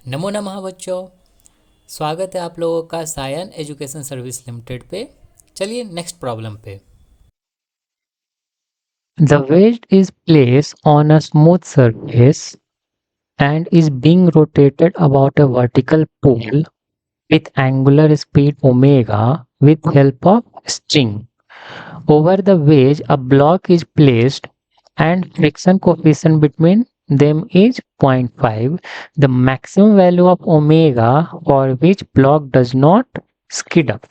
नमो नमः बच्चों। स्वागत है आप लोगों का सायन एजुकेशन सर्विस लिमिटेड पे। चलिए नेक्स्ट प्रॉब्लम पे। The wedge is placed on a smooth surface and is being rotated about a vertical pole with angular speed omega with help of string. Over the wedge, a block is placed and friction coefficient between them is 0.5. The maximum value of omega for which block does not skid up.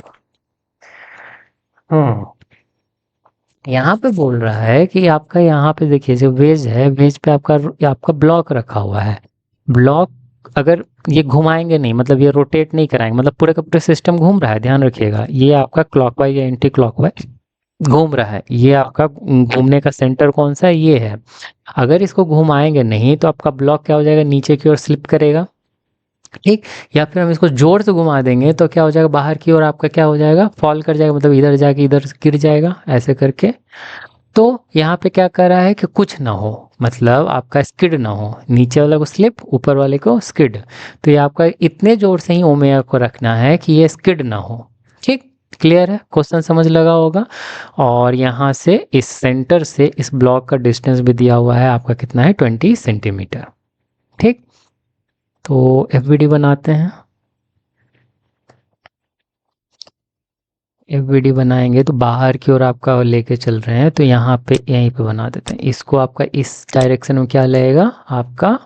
यहाँ पे बोल रहा है कि आपका यहाँ पे देखिए जो वेज है, वेज पे आपका ब्लॉक रखा हुआ है। ब्लॉक अगर ये घुमाएंगे नहीं, मतलब ये रोटेट नहीं कराएंगे, मतलब पूरे का पूरा सिस्टम घूम रहा है, ध्यान रखिएगा। ये आपका क्लॉकवाइज या एंटी क्लॉकवाइज घूम रहा है। ये आपका घूमने का सेंटर कौन सा है, ये है। अगर इसको घुमाएंगे नहीं तो आपका ब्लॉक क्या हो जाएगा, नीचे की ओर स्लिप करेगा, ठीक। या फिर हम इसको जोर से घुमा देंगे तो क्या हो जाएगा, बाहर की ओर आपका क्या हो जाएगा, फॉल कर जाएगा, मतलब इधर जाके इधर गिर जाएगा ऐसे करके। तो यहाँ पे क्या कर रहा है कि कुछ ना हो, मतलब आपका स्किड ना हो, नीचे वाले को स्लिप, ऊपर वाले को स्किड। तो ये आपका इतने जोर से ही ओमेगा को रखना है कि ये स्किड ना हो, ठीक। क्लियर है, क्वेश्चन समझ लगा होगा। और यहाँ से इस सेंटर से इस ब्लॉक का डिस्टेंस भी दिया हुआ है आपका, कितना है, 20 सेंटीमीटर, ठीक। तो एफबीडी बनाते हैं। एफबीडी बनाएंगे तो बाहर की ओर आपका लेके चल रहे हैं, तो यहाँ पे यहीं पे बना देते हैं इसको। आपका इस डायरेक्शन में क्या लगेगा, आपका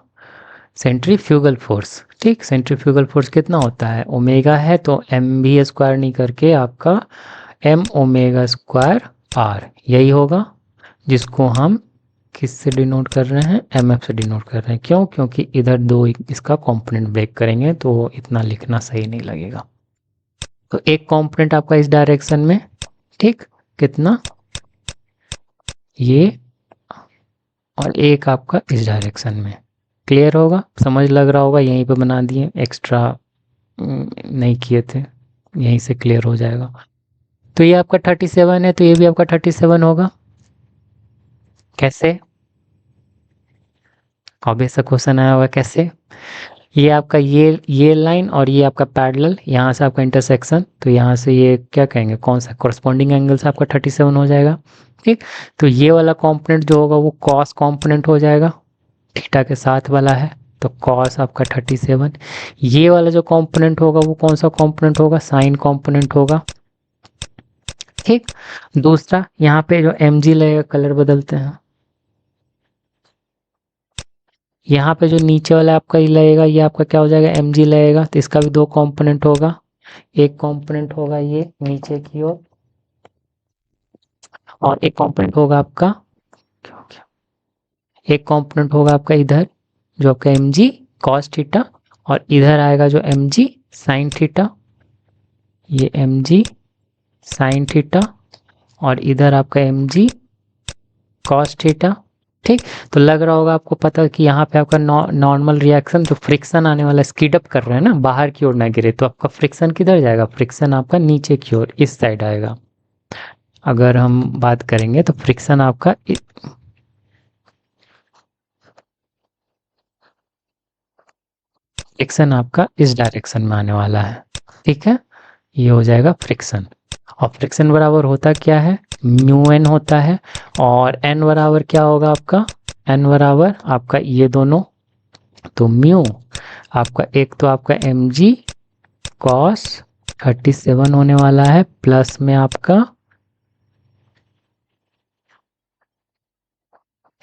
सेंट्रीफ्यूगल फोर्स, ठीक। सेंट्रीफ्यूगल फोर्स कितना होता है, ओमेगा है, तो एम भी स्क्वायर नहीं करके आपका एम ओमेगा स्क्वायर आर यही होगा, जिसको हम किससे डिनोट कर रहे हैं, एम एफ से डिनोट कर रहे हैं। क्यों, क्योंकि इधर दो इसका कंपोनेंट ब्रेक करेंगे तो इतना लिखना सही नहीं लगेगा। तो एक कंपोनेंट आपका इस डायरेक्शन में, ठीक, कितना, ये, और एक आपका इस डायरेक्शन में। क्लियर होगा, समझ लग रहा होगा, यहीं पे बना दिए, एक्स्ट्रा नहीं किए थे, यहीं से क्लियर हो जाएगा। तो ये आपका 37 है, तो ये भी आपका 37 होगा। कैसे, ऑब्वियस सा क्वेश्चन आया होगा कैसे। ये आपका ये लाइन और ये आपका पैरेलल, यहाँ से आपका इंटरसेक्शन, तो यहाँ से ये क्या कहेंगे, कौन सा कॉरस्पॉन्डिंग एंगल से आपका 37 हो जाएगा, ठीक। तो ये वाला कंपोनेंट जो होगा वो कॉस कंपोनेंट हो जाएगा, थीटा के साथ वाला है, तो कॉस आपका 37। ये वाला जो कंपोनेंट होगा वो कौन सा कंपोनेंट होगा, साइन कंपोनेंट होगा, ठीक। दूसरा यहाँ पे जो एम जी लगेगा, कलर बदलते हैं, यहाँ पे जो नीचे वाला आपका ये लगेगा, ये आपका क्या हो जाएगा, एम जी लगेगा, तो इसका भी दो कंपोनेंट होगा। एक कंपोनेंट होगा ये नीचे की ओर, और एक कंपोनेंट होगा आपका, एक कंपोनेंट होगा आपका इधर, जो आपका एम जी कॉस थीटा, और इधर आएगा जो एम जी साइन थीटा, ये एम जी साइन थीटा, और इधर आपका एम जी कॉस थीटा, ठीक। तो लग रहा होगा आपको पता कि यहाँ पे आपका नॉर्मल रिएक्शन, जो फ्रिक्शन आने वाला, स्पीड अप कर रहे हैं ना, बाहर की ओर ना गिरे, तो आपका फ्रिक्शन किधर जाएगा, फ्रिक्शन आपका नीचे की ओर इस साइड आएगा। अगर हम बात करेंगे तो फ्रिक्शन आपका फ्रिक्शन आपका इस डायरेक्शन में आने वाला है, ठीक है। ये हो जाएगा फ्रिक्शन, और फ्रिक्शन बराबर होता क्या है, म्यू एन होता है। और एन बराबर क्या होगा आपका, एन बराबर आपका ये दोनों, तो म्यू आपका एक तो आपका एम जी कॉस 37 होने वाला है, प्लस में आपका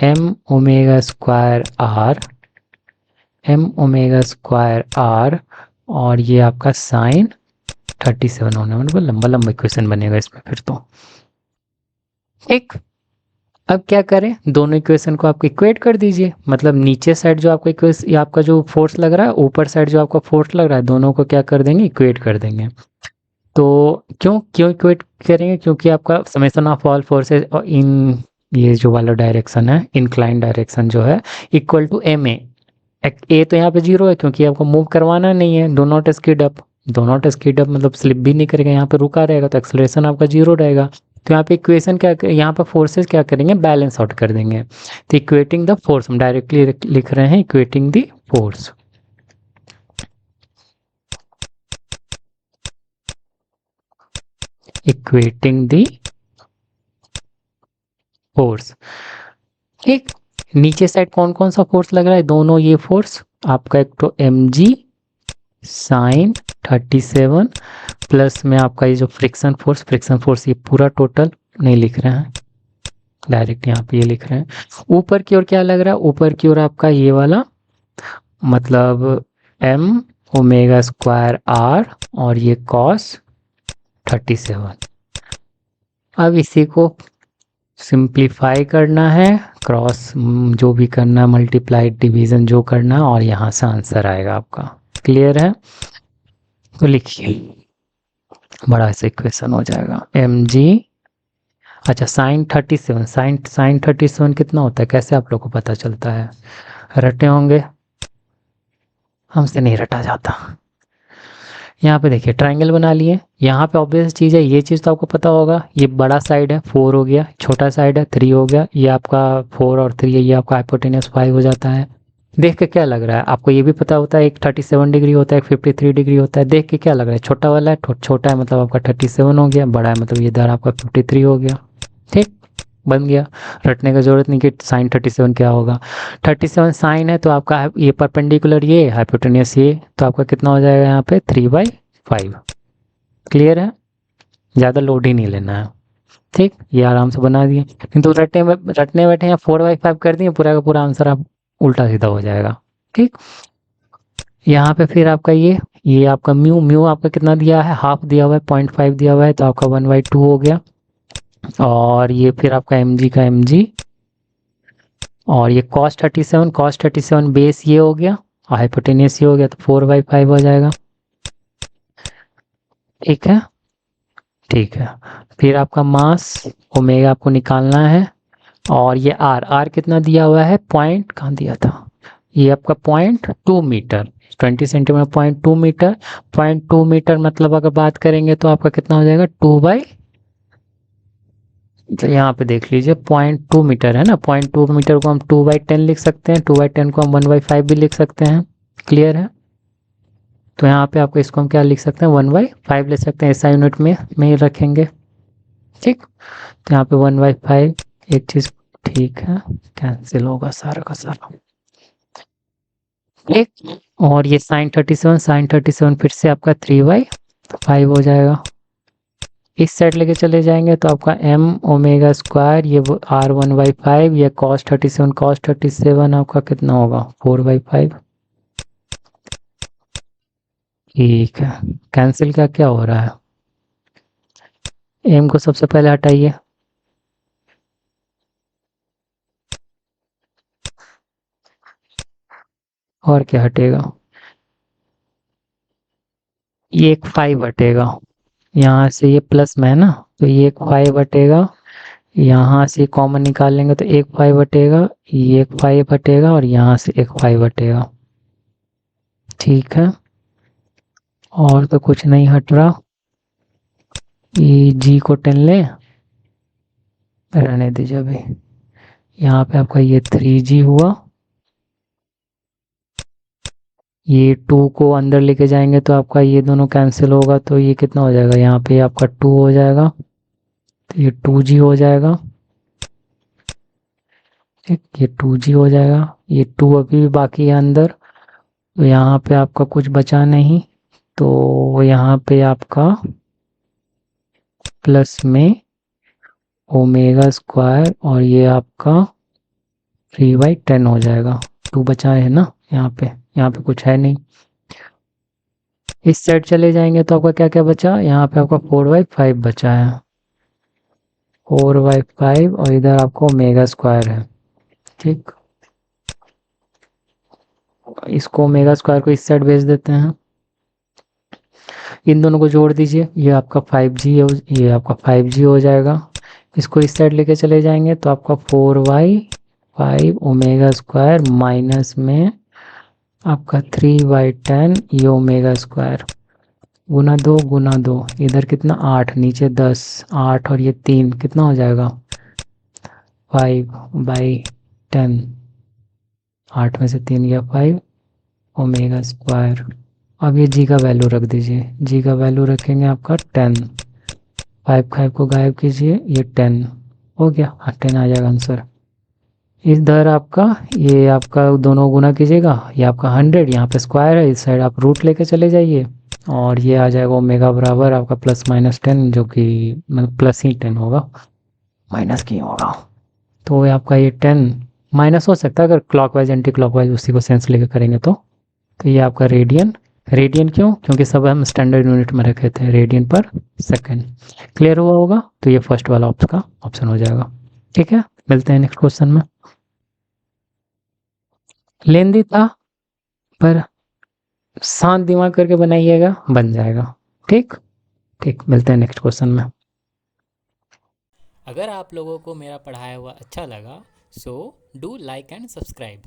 M omega square R, M omega square R, और ये आपका साइन 37 होने वाला, लंबा लंबा इक्वेशन बनेगा इसमें फिर तो, ठीक। अब क्या करें, दोनों इक्वेशन को आप इक्वेट कर दीजिए, मतलब नीचे साइड जो आपका इक्वेशन, आपका जो फोर्स लग रहा है, ऊपर साइड जो आपका फोर्स लग रहा है, दोनों को क्या कर देंगे, इक्वेट कर देंगे। तो क्यों क्यों इक्वेट करेंगे, क्योंकि आपका summation of all forces in, ये जो वाला डायरेक्शन है, इंक्लाइन डायरेक्शन जो है, इक्वल टू एम ए तो यहाँ पे जीरो है, क्योंकि आपको मूव करवाना नहीं है, do not skid up, do not skid up मतलब स्लिप भी नहीं करेगा, यहाँ पे रुका रहेगा, तो एक्सलेरेशन आपका जीरो रहेगा। तो यहाँ पे इक्वेशन क्या, यहाँ पे फोर्सेस क्या करेंगे, बैलेंस आउट कर देंगे। तो इक्वेटिंग द फोर्स हम डायरेक्टली लिख रहे हैं, equating the force, equating the force. ठीक, नीचे साइड कौन कौन सा फोर्स लग रहा है, दोनों ये फोर्स आपका, एक तो mg साइन 37 प्लस में आपका ये जो फ्रिक्शन फोर्स ये पूरा टोटल नहीं लिख रहे हैं, डायरेक्ट यहाँ पे ये लिख रहे हैं। ऊपर की ओर क्या लग रहा है, ऊपर की ओर आपका ये वाला मतलब m ओमेगा स्क्वायर r और ये cos 37। अब इसी को सिंप्लीफाई करना है, क्रॉस जो भी करना है, मल्टीप्लाइड डिवीजन जो करना है, और यहाँ से आंसर आएगा आपका। क्लियर है? तो लिखिए, बड़ा सा इक्वेशन हो जाएगा mg। अच्छा, साइन 37, साइन 37 कितना होता है, कैसे आप लोग को पता चलता है? रटे होंगे, हमसे नहीं रटा जाता। यहाँ पे देखिए ट्रायंगल बना लिए, यहाँ पे ऑब्वियस चीज़ है, ये चीज़ तो आपको पता होगा, ये बड़ा साइड है 4 हो गया, छोटा साइड है 3 हो गया, ये आपका 4 और 3 है, ये आपका हाइपोटेन्यूस 5 हो जाता है। देख के क्या लग रहा है आपको, ये भी पता होता है, एक 37 डिग्री होता है, एक 53 डिग्री होता है। देख के क्या लग रहा है, छोटा वाला है, छोटा है मतलब आपका 37 हो गया, बड़ा है मतलब ये इधर आपका 53 हो गया। ठीक, बन गया, रटने का जरूरत नहीं कि साइन 37 क्या होगा। 37 साइन है तो आपका ये परपेंडिकुलर, ये हाइपोटेन्यूस ये, तो आपका कितना हो जाएगा यहाँ पे 3/5। क्लियर है? ज़्यादा लोड ही नहीं लेना है। ठीक, ये आराम से बना दिए, किंतु रटने बैठे यहाँ 4/5 कर दिए, पूरा का पूरा आंसर आप उल्टा सीधा हो जाएगा। ठीक, यहाँ पे फिर आपका ये आपका म्यू आपका कितना दिया है, हाफ दिया हुआ है, 0.5 दिया हुआ है, तो आपका 1/2 हो गया। और ये फिर आपका mg का mg, और ये cos 37 बेस ये हो गया, और हाइपोटेन्यूस ये हो गया, तो 4/5 हो जाएगा। ठीक है, ठीक है। फिर आपका मास ओमेगा आपको निकालना है, और ये आर कितना दिया हुआ है, पॉइंट कहाँ दिया था, ये आपका 0.2 मीटर, 20 सेंटीमीटर 0.2 मीटर। 0.2 मीटर मतलब अगर बात करेंगे तो आपका कितना हो जाएगा, तो यहाँ पे देख लीजिए 0.2 मीटर है ना, 0.2 मीटर को हम 2/10 लिख सकते हैं, 2/10 को हम 1/5 भी लिख सकते हैं। क्लियर है? तो यहाँ पे आपको इसको हम क्या लिख सकते हैं, 1/5 ले सकते हैं, ऐसा यूनिट में ही रखेंगे। ठीक, तो यहाँ पे 1/5 एक चीज, ठीक है, कैंसिल होगा सारा का सारा। ठीक, और ये साइन 37 फिर से आपका 3/5 हो जाएगा। इस साइड लेके चले जाएंगे तो आपका m ओमेगा स्क्वायर, ये r 1/5, ये cos 37 आपका कितना होगा, 4/5। ठीक है, कैंसिल का क्या हो रहा है, m को सबसे पहले हटाइए, और क्या हटेगा, ये एक 5 हटेगा, यहाँ से ये प्लस में है ना, तो ये एक 5 हटेगा, यहाँ से कॉमन निकाल लेंगे तो एक 5 हटेगा, ये एक 5 हटेगा, और यहाँ से एक 5 हटेगा। ठीक है, और तो कुछ नहीं हट रहा, ये जी को 10 ले, रहने दीजिए अभी। यहाँ पे आपका ये 3g हुआ, ये 2 को अंदर लेके जाएंगे तो आपका ये दोनों कैंसिल होगा, तो ये कितना हो जाएगा, यहाँ पे आपका 2 हो जाएगा, तो ये 2g हो जाएगा। ठीक, ये 2g हो जाएगा, ये 2 अभी भी बाकी है अंदर, तो यहाँ पे आपका कुछ बचा नहीं, तो यहाँ पे आपका प्लस में ओमेगा स्क्वायर, और ये आपका 3/10 हो जाएगा। 2 बचा है ना यहाँ पे कुछ है नहीं। इस साइड चले जाएंगे तो आपका क्या क्या बचा, यहाँ पे आपका 4/5 बचा है, 4/5, और इधर आपको ओमेगा स्क्वायर है। ठीक, इसको ओमेगा स्क्वायर को इस साइड भेज देते हैं, इन दोनों को जोड़ दीजिए, ये आपका 5g, ये आपका 5g हो जाएगा। इसको इस साइड लेके चले जाएंगे तो आपका 4/5 ओमेगा स्क्वायर माइनस में आपका 3/10 ये ओमेगा स्क्वायर, गुना दो, इधर कितना 8, नीचे 10, 8 और ये 3 कितना हो जाएगा, 5/10, 8 में से 3 गया 5 ओमेगा स्क्वायर। अब ये जी का वैल्यू रख दीजिए, जी का वैल्यू रखेंगे आपका 10, 5 को गायब कीजिए, ये 10 हो गया। हाँ 10 आ जाएगा आंसर। इधर आपका ये आपका दोनों गुना कीजिएगा, ये आपका 100, यहाँ पे स्क्वायर है, इस साइड आप रूट लेके चले जाइए और ये आ जाएगा ओमेगा बराबर आपका +-10, जो कि मतलब प्लस ही 10 होगा, माइनस क्यों होगा। तो ये आपका ये 10 माइनस हो सकता है अगर क्लॉकवाइज एंटी क्लॉकवाइज उसी को सेंस लेके करेंगे तो ये आपका रेडियन। रेडियन क्यों? क्योंकि सब हम स्टैंडर्ड यूनिट में रखे थे, रेडियन पर सेकंड। क्लियर हुआ होगा? तो ये फर्स्ट वाला ऑप्शन हो जाएगा। ठीक है, मिलते हैं नेक्स्ट क्वेश्चन में। लेंदी था पर शांत दिमाग करके बनाइएगा, बन जाएगा। ठीक ठीक, मिलते हैं नेक्स्ट क्वेश्चन में। अगर आप लोगों को मेरा पढ़ाया हुआ अच्छा लगा so do like and subscribe.